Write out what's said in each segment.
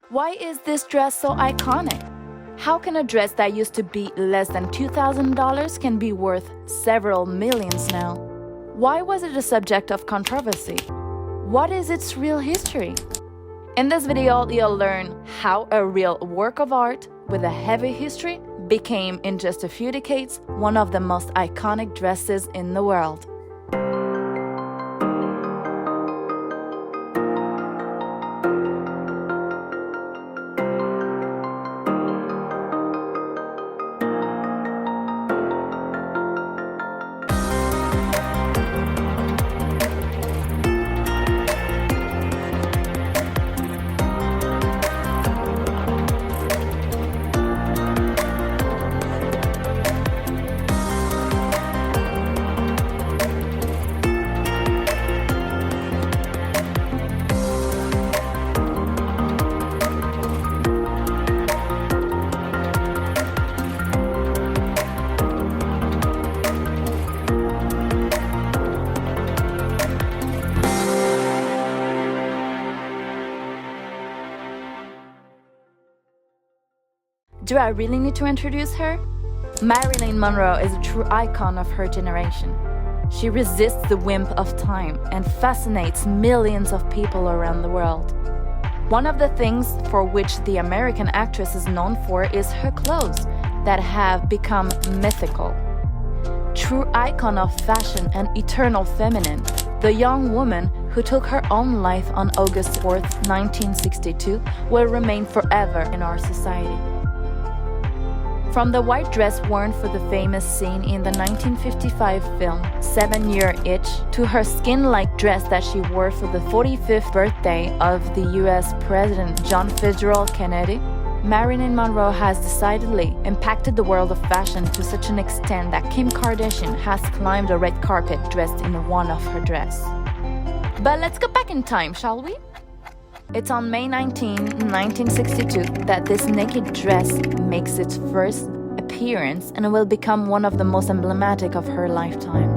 Why is this dress so iconic? How can a dress that used to be less than $2,000 can be worth several millions now? Why was it a subject of controversy? What is its real history? In this video, you'll learn how a real work of art with a heavy history became, in just a few decades, one of the most iconic dresses in the world. Do I really need to introduce her? Marilyn Monroe is a true icon of her generation. She resists the whim of time and fascinates millions of people around the world. One of the things for which the American actress is known for is her clothes that have become mythical. True icon of fashion and eternal feminine, the young woman who took her own life on August 4, 1962, will remain forever in our society. From the white dress worn for the famous scene in the 1955 film 7-Year Itch to her skin-like dress that she wore for the 45th birthday of the US President John Fitzgerald Kennedy, Marilyn Monroe has decidedly impacted the world of fashion to such an extent that Kim Kardashian has climbed a red carpet dressed in one of her dresses. But let's go back in time, shall we? It's on May 19, 1962 that this naked dress makes its first appearance and will become one of the most emblematic of her lifetime.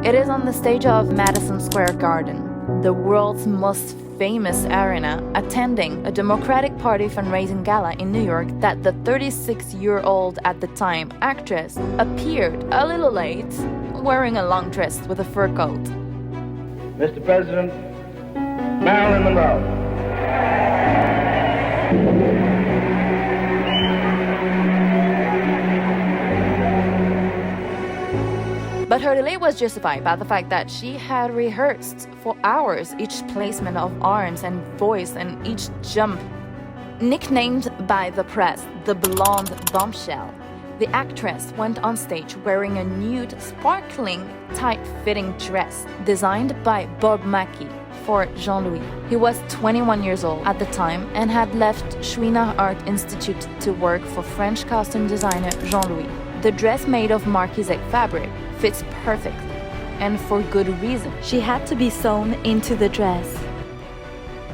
It is on the stage of Madison Square Garden, the world's most famous arena, attending a Democratic Party fundraising gala in New York, that the 36-year-old at the time actress appeared a little late, wearing a long dress with a fur coat. Mr. President, Marilyn Monroe. But her delay was justified by the fact that she had rehearsed for hours each placement of arms and voice and each jump. Nicknamed by the press the blonde bombshell, the actress went on stage wearing a nude, sparkling, tight-fitting dress designed by Bob Mackie for Jean-Louis. He was 21 years old at the time and had left Chouinard Art Institute to work for French costume designer Jean-Louis. The dress, made of marquisate fabric, fits perfectly, and for good reason. She had to be sewn into the dress.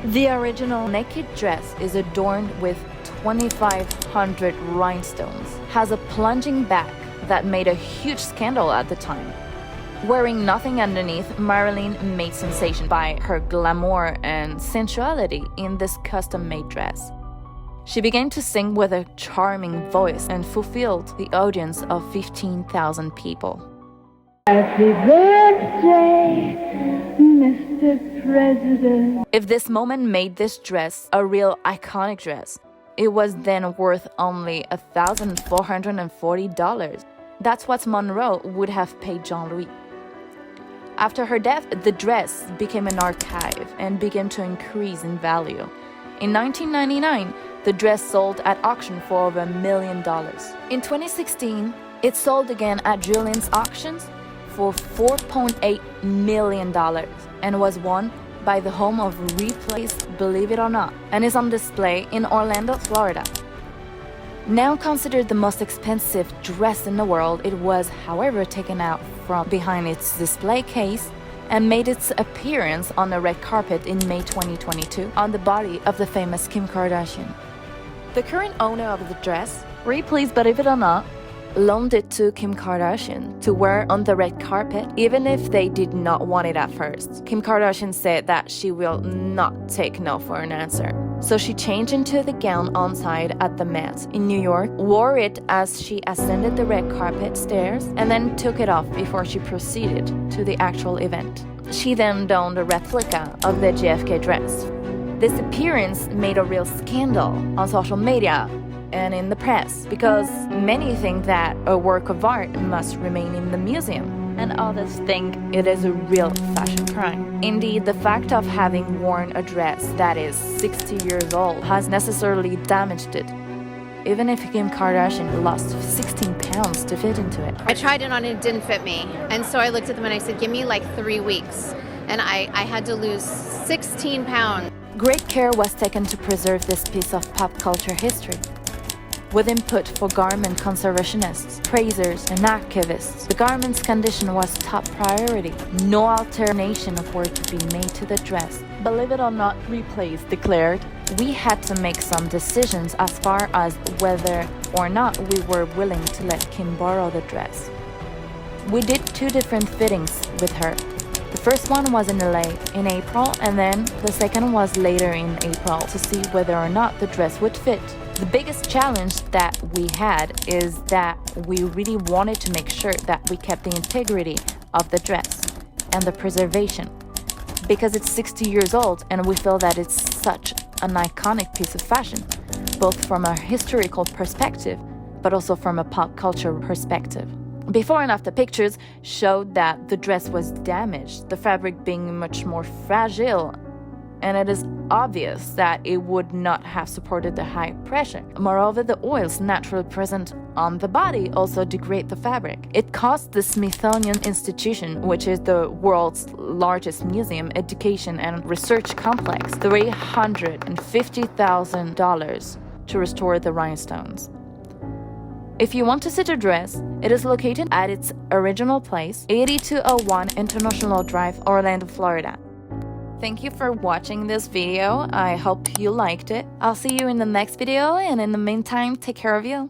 The original naked dress is adorned with 2,500 rhinestones, has a plunging back that made a huge scandal at the time. Wearing nothing underneath, Marilyn made sensation by her glamour and sensuality in this custom-made dress. She began to sing with a charming voice and fulfilled the audience of 15,000 people. Happy birthday, Mr. President. If this moment made this dress a real iconic dress, it was then worth only $1,440. That's what Monroe would have paid Jean-Louis. After her death, the dress became an archive and began to increase in value. In 1999, the dress sold at auction for over $1 million. In 2016, it sold again at Julien's auctions for $4.8 million and was won by the home of Ripley's Believe It or Not, and is on display in Orlando, Florida. Now considered the most expensive dress in the world, it was, however, taken out from behind its display case and made its appearance on the red carpet in May 2022 on the body of the famous Kim Kardashian. The current owner of the dress, Ripley's Believe It or Not, loaned it to Kim Kardashian to wear on the red carpet, even if they did not want it at first. Kim Kardashian said that she will not take no for an answer. So she changed into the gown on site at the Met in New York, wore it as she ascended the red carpet stairs, and then took it off before she proceeded to the actual event. She then donned a replica of the JFK dress. This appearance made a real scandal on social media and in the press because many think that a work of art must remain in the museum, and others think it is a real fashion crime. Indeed, the fact of having worn a dress that is 60 years old has necessarily damaged it, even if Kim Kardashian lost 16 pounds to fit into it. I tried it on and it didn't fit me, and so I looked at them and I said, give me like 3 weeks, and I had to lose 16 pounds. Great care was taken to preserve this piece of pop culture history. With input for garment conservationists, praisers, and activists, the garment's condition was top priority. No alteration were to be made to the dress. Believe it or not, Ripley declared, we had to make some decisions as far as whether or not we were willing to let Kim borrow the dress. We did 2 different fittings with her. The first one was in LA in April, and then the second was later in April to see whether or not the dress would fit. The biggest challenge that we had is that we really wanted to make sure that we kept the integrity of the dress and the preservation, because it's 60 years old and we feel that it's such an iconic piece of fashion, both from a historical perspective but also from a pop culture perspective. Before and after pictures showed that the dress was damaged, the fabric being much more fragile, and it is obvious that it would not have supported the high pressure. Moreover, the oils naturally present on the body also degrade the fabric. It cost the Smithsonian Institution, which is the world's largest museum, education, and research complex, $350,000 to restore the rhinestones. If you want to see the dress, it is located at its original place, 8201 International Drive, Orlando, Florida. Thank you for watching this video. I hope you liked it. I'll see you in the next video, and in the meantime, take care of you.